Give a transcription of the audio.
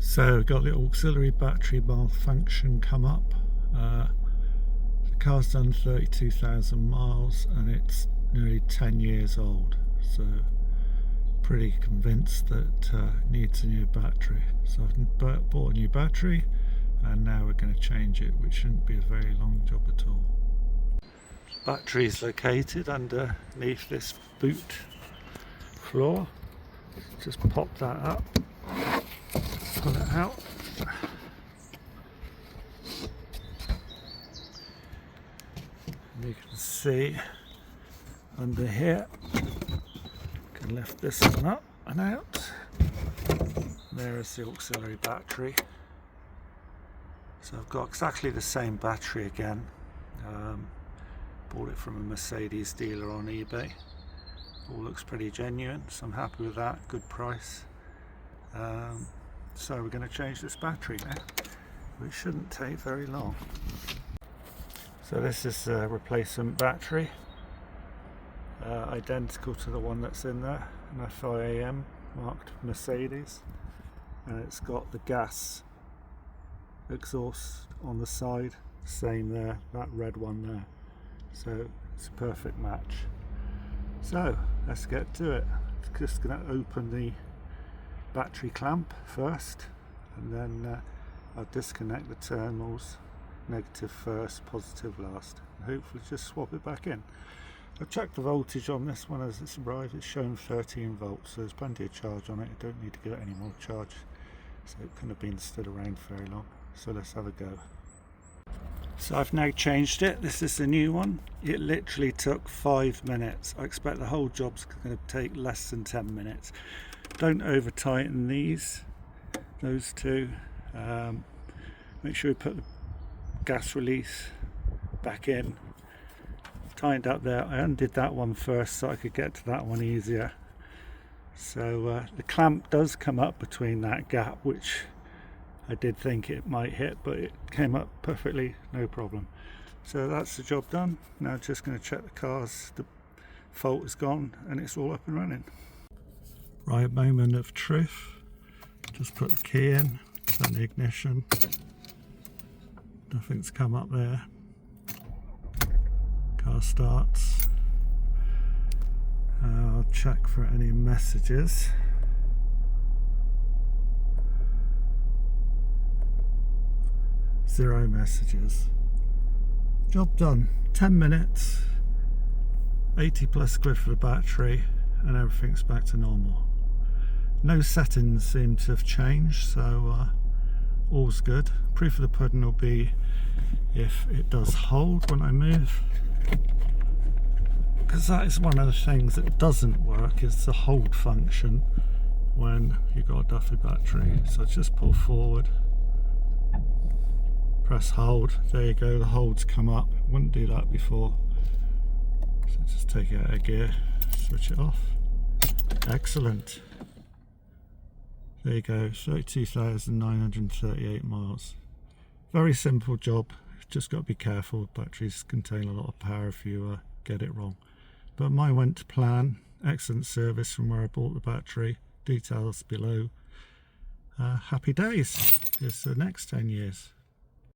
So we've got the auxiliary battery malfunction come up. The car's done 32,000 miles and it's nearly 10 years old, so pretty convinced that it needs a new battery. So I've bought a new battery and now we're going to change it, which shouldn't be a very long job at all. Battery is located underneath this boot floor. Just pop that up, pull it out. And you can see under here, can lift this one up and out. There is the auxiliary battery. So I've got exactly the same battery again. Bought it from a Mercedes dealer on eBay. All looks pretty genuine, so I'm happy with that. Good price. So we're going to change this battery now, which shouldn't take very long. So this is a replacement battery, identical to the one that's in there, an FIAM marked Mercedes, and it's got the gas exhaust on the side, same there, that red one there. So it's a perfect match. So let's get to it. Just going to open the battery clamp first, and then I'll disconnect the terminals, negative first, positive last, and hopefully just swap it back in. I've checked the voltage on this one as it's arrived. It's showing 13 volts, so there's plenty of charge on it. I don't need to get any more charge, so it couldn't have been stood around very long. So let's have a go. So I've now changed it. This is the new one. It literally took 5 minutes. I expect the whole job's going to take less than 10 minutes. Don't over tighten those two. Make sure we put the gas release back in. Tightened up there. I undid that one first so I could get to that one easier. So the clamp does come up between that gap, which I did think it might hit, but it came up perfectly, no problem. So that's the job done. Now just going to check the car's, the fault is gone and it's all up and running. Right, moment of truth. Just put the key in, turn the ignition. Nothing's come up there. Car starts. I'll check for any messages. Zero messages. Job done. 10 minutes, 80 plus quid for the battery, and everything's back to normal. No settings seem to have changed, so all's good. Proof of the pudding will be if it does hold when I move, because that is one of the things that doesn't work, is the hold function when you've got a duffy battery. So just pull forward, press hold, there you go, the hold's come up. Wouldn't do that before. So just take it out of gear, switch it off. Excellent. There you go, 32,938 miles. Very simple job, just got to be careful. Batteries contain a lot of power if you get it wrong. But mine went to plan. Excellent service from where I bought the battery. Details below. Happy days. Here's the next 10 years.